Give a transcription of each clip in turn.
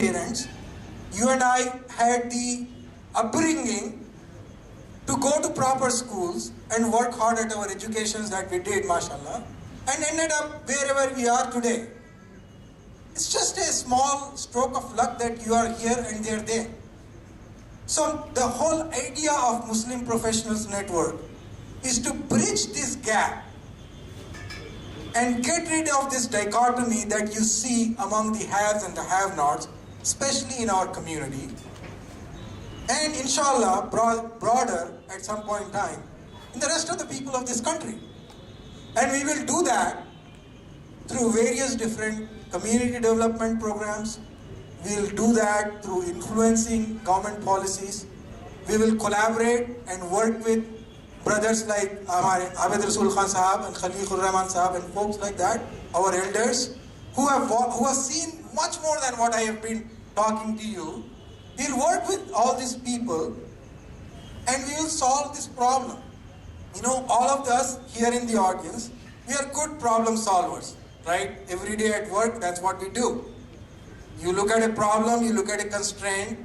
parents, you and I had the upbringing to go to proper schools and work hard at our educations that we did, mashallah, and ended up wherever we are today. It's just a small stroke of luck that you are here and they're there. So the whole idea of Muslim Professionals Network is to bridge this gap and get rid of this dichotomy that you see among the haves and the have-nots, especially in our community, and inshallah broader at some point in time in the rest of the people of this country. And we will do that through various different community development programs. We will do that through influencing government policies. We will collaborate and work with brothers like Javed Khan Sahab and Khaliqur Rahman Sahab and folks like that, our elders, who have seen much more than what I have been talking to you. We'll work with all these people and we will solve this problem. You know, all of us here in the audience, we are good problem solvers, right? Every day at work, that's what we do. You look at a problem, you look at a constraint,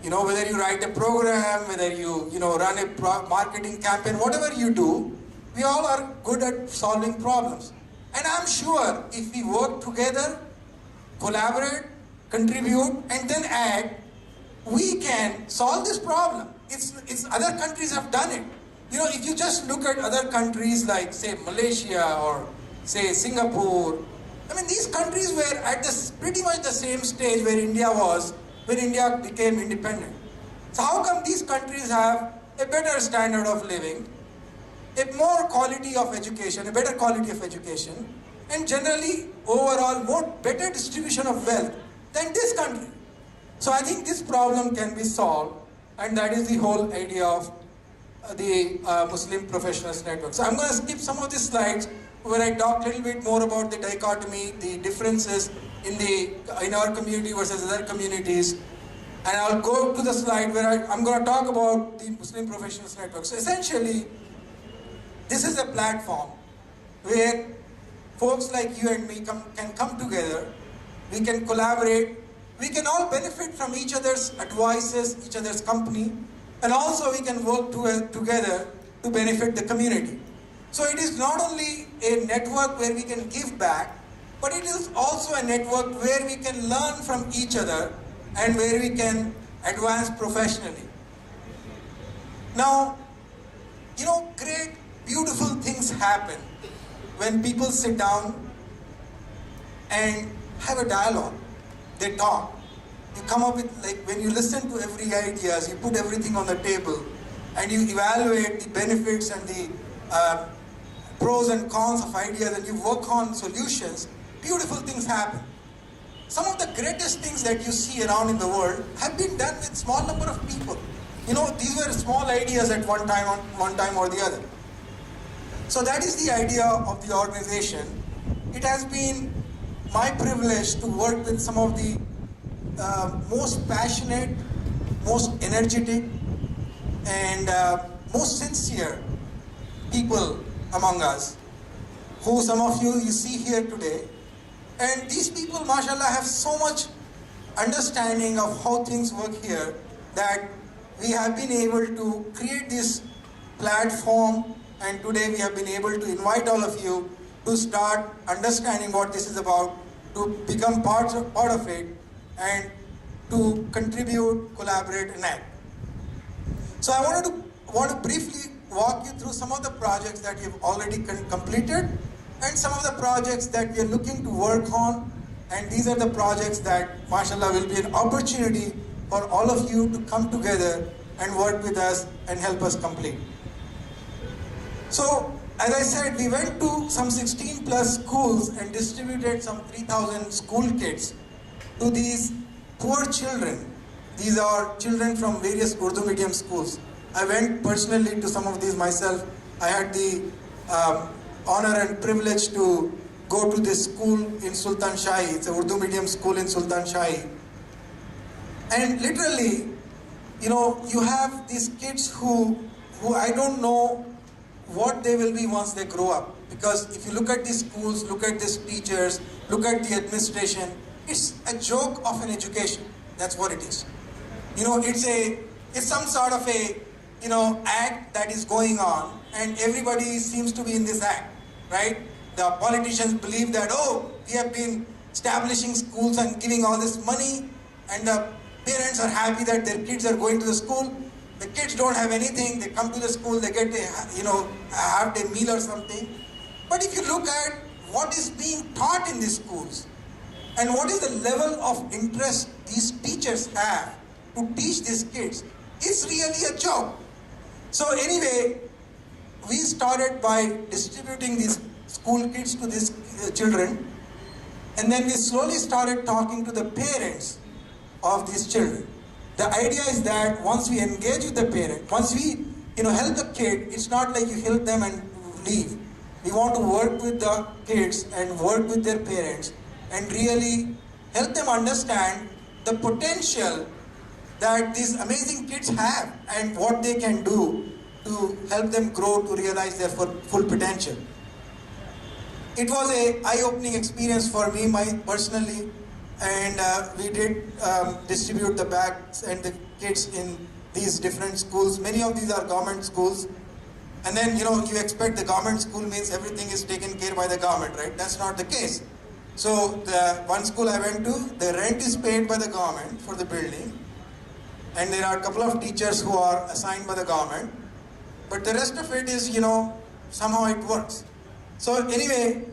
you know, whether you write a program, whether you run a marketing campaign, whatever you do, we all are good at solving problems. And I'm sure if we work together, collaborate, contribute, and then act, we can solve this problem. It's other countries have done it. You know, if you just look at other countries like, say, Malaysia or, say, Singapore, I mean, these countries were at this pretty much the same stage where India was when India became independent. So how come these countries have a better standard of living, a more quality of education, a better quality of education, and generally overall better distribution of wealth than this country? So I think this problem can be solved, and that is the whole idea of the Muslim Professionals Network. So I'm going to skip some of the slides where I talked a little bit more about the dichotomy, the differences in our community versus other communities. And I'll go to the slide where I'm going to talk about the Muslim Professionals Network. So essentially, this is a platform where folks like you and me can come together, we can collaborate, we can all benefit from each other's advices, each other's company, and also we can work together to benefit the community. So it is not only a network where we can give back, but it is also a network where we can learn from each other and where we can advance professionally. Now, you know, great, beautiful things happen when people sit down and have a dialogue. They talk. You come up with, like, when you listen to every ideas, you put everything on the table and you evaluate the benefits and the pros and cons of ideas and you work on solutions, beautiful things happen. Some of the greatest things that you see around in the world have been done with small number of people. You know, these were small ideas at one time or the other. So that is the idea of the organization. It has been my privilege to work with some of the most passionate, most energetic, and most sincere people among us, who some of you see here today. And these people, mashallah, have so much understanding of how things work here that we have been able to create this platform, and today we have been able to invite all of you to start understanding what this is about, to become part of it, and to contribute, collaborate, and act. So I want to briefly walk you through some of the projects that we've already completed and some of the projects that we are looking to work on. And these are the projects that, mashallah, will be an opportunity for all of you to come together and work with us and help us complete. So, as I said, we went to some 16 plus schools and distributed some 3,000 school kits to these poor children. These are children from various Urdu medium schools. I went personally to some of these myself. I had the honor and privilege to go to this school in Sultan Shahi. It's a Urdu medium school in Sultan Shahi. And literally, you know, you have these kids who I don't know what they will be once they grow up. Because if you look at these schools, look at these teachers, look at the administration, It's a joke of an education. That's what it is. It's some sort of a, act that is going on, and everybody seems to be in this act, right? The politicians believe that, oh, we have been establishing schools and giving all this money, and the parents are happy that their kids are going to the school. The kids don't have anything. They come to the school, they get a half-day meal or something. But if you look at what is being taught in these schools, and what is the level of interest these teachers have to teach these kids, it's really a joke. So anyway, we started by distributing these school kits to these children, and then we slowly started talking to the parents of these children. The idea is that once we engage with the parent, once we help the kid, it's not like you help them and leave. We want to work with the kids and work with their parents and really help them understand the potential that these amazing kids have and what they can do to help them grow to realize their full potential. It was an eye-opening experience for me, personally, and we did distribute the bags and the kids in these different schools. Many of these are government schools. And then, you expect the government school means everything is taken care by the government, right? That's not the case. So the one school I went to, the rent is paid by the government for the building. And there are a couple of teachers who are assigned by the government. But the rest of it is, somehow it works. So anyway,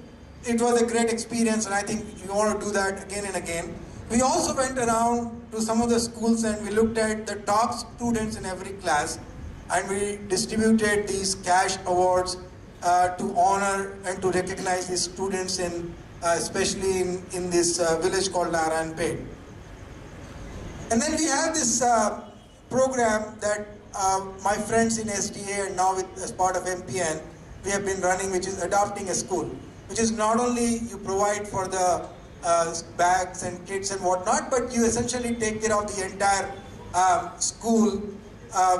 it was a great experience, and I think you want to do that again and again. We also went around to some of the schools and we looked at the top students in every class, and we distributed these cash awards to honor and to recognize these students especially in this village called Narayanpet. And then we have this program that my friends in SDA and now as part of MPN, we have been running, which is Adopting a School, which is not only you provide for the bags and kits and whatnot, but you essentially take care of the entire school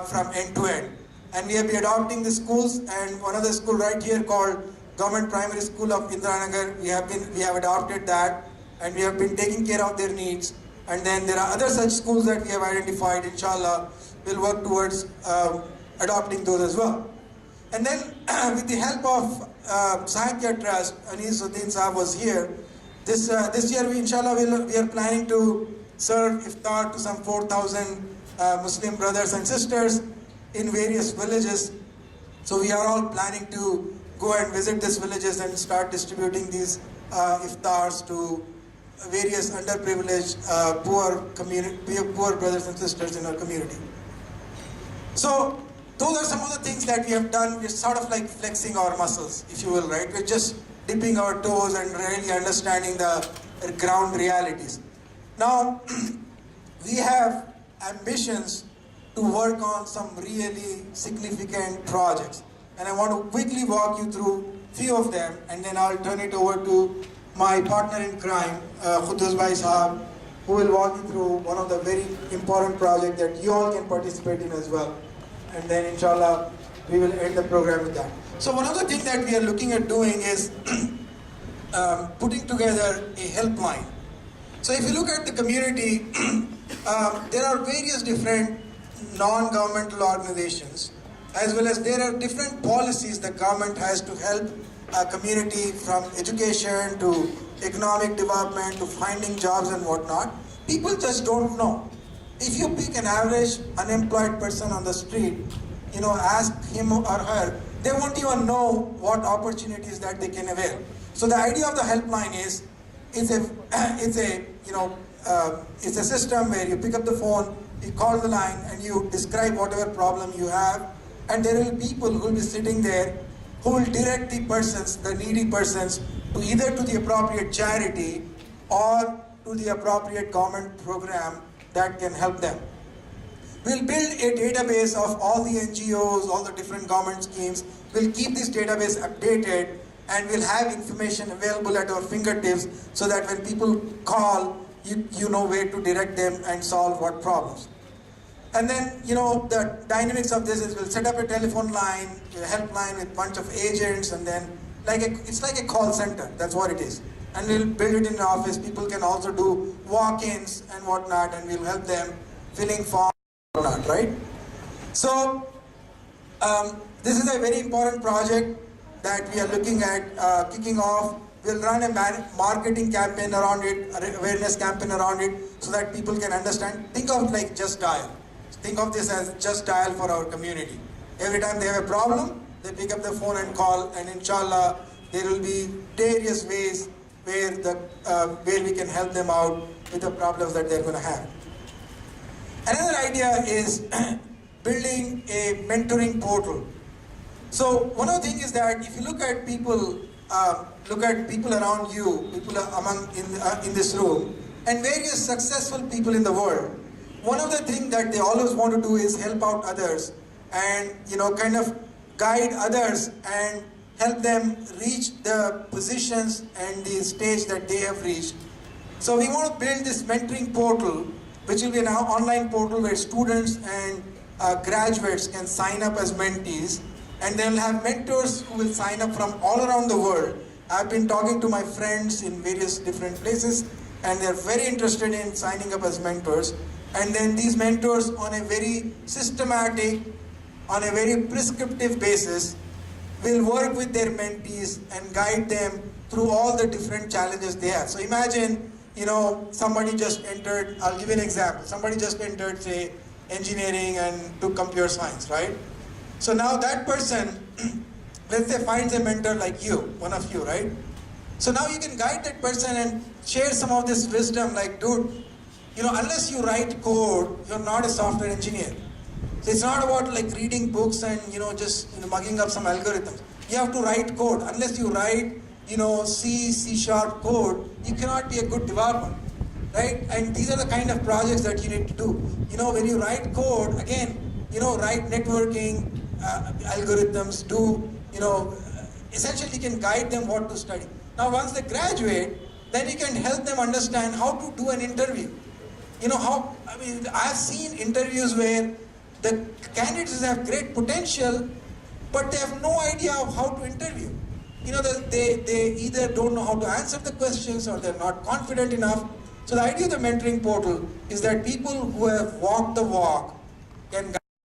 from end to end. And we have been adopting the schools, and one of the school right here called Government Primary School of Indiranagar, we have adopted that, and we have been taking care of their needs. And then there are other such schools that we have identified. Inshallah, we'll work towards adopting those as well. And then with the help of Sahitya Trust, Anisuddin Saab was here. This year, inshallah, we are planning to serve iftar to some 4,000 Muslim brothers and sisters in various villages. So we are all planning to go and visit these villages and start distributing these iftars to various underprivileged, poor brothers and sisters in our community. So those are some of the things that we have done. We're sort of like flexing our muscles, if you will, right? We're just dipping our toes and really understanding the ground realities. Now, we have ambitions to work on some really significant projects. And I want to quickly walk you through a few of them, and then I'll turn it over to my partner in crime, Khudus Bhai Sahab, who will walk you through one of the very important projects that you all can participate in as well. And then inshallah, we will end the program with that. So one of the things that we are looking at doing is putting together a helpline. So if you look at the community, there are various different non-governmental organizations, as well as there are different policies the government has to help a community, from education to economic development to finding jobs and whatnot. People just don't know. If you pick an average unemployed person on the street, ask him or her, they won't even know what opportunities that they can avail. So the idea of the helpline is, it's a system where you pick up the phone, you call the line, and you describe whatever problem you have, and there will be people who will be sitting there who will direct the needy persons, to either to the appropriate charity or to the appropriate government program that can help them. We'll build a database of all the NGOs, all the different government schemes. We'll keep this database updated, and we'll have information available at our fingertips so that when people call, you know where to direct them and solve what problems. And then, the dynamics of this is we'll set up a telephone line, a helpline with a bunch of agents, and then it's like a call center. That's what it is. and we'll build it in the office. People can also do walk-ins and whatnot, and we'll help them filling forms and whatnot, right? So this is a very important project that we are looking at kicking off. We'll run a marketing campaign around it, awareness campaign around it, so that people can understand. Think of like Just Dial. Think of this as Just Dial for our community. Every time they have a problem, they pick up the phone and call, and inshallah, there will be various ways where we can help them out with the problems that they're going to have. Another idea is building a mentoring portal. So one of the things is that if you look at people around you, people in this room, and various successful people in the world, one of the things that they always want to do is help out others, and kind of guide others and help them reach the positions and the stage that they have reached. So we want to build this mentoring portal, which will be an online portal where students and graduates can sign up as mentees, and they'll have mentors who will sign up from all around the world. I've been talking to my friends in various different places, and they're very interested in signing up as mentors. And then these mentors, on a very systematic, on a very prescriptive basis, will work with their mentees and guide them through all the different challenges they have. So imagine, somebody just entered, I'll give you an example. Somebody just entered, say, engineering and took computer science, right? So now that person, let's say, finds a mentor like you, one of you, right? So now you can guide that person and share some of this wisdom, like, dude, unless you write code, you're not a software engineer. So it's not about like reading books and just mugging up some algorithms. You have to write code. Unless you write C# code, you cannot be a good developer, right? And these are the kind of projects that you need to do. When you write code, again, write networking algorithms. Essentially you can guide them what to study. Now once they graduate, then you can help them understand how to do an interview. I've seen interviews where the candidates have great potential, but they have no idea of how to interview. They either don't know how to answer the questions, or they're not confident enough. So the idea of the mentoring portal is that people who have walked the walk can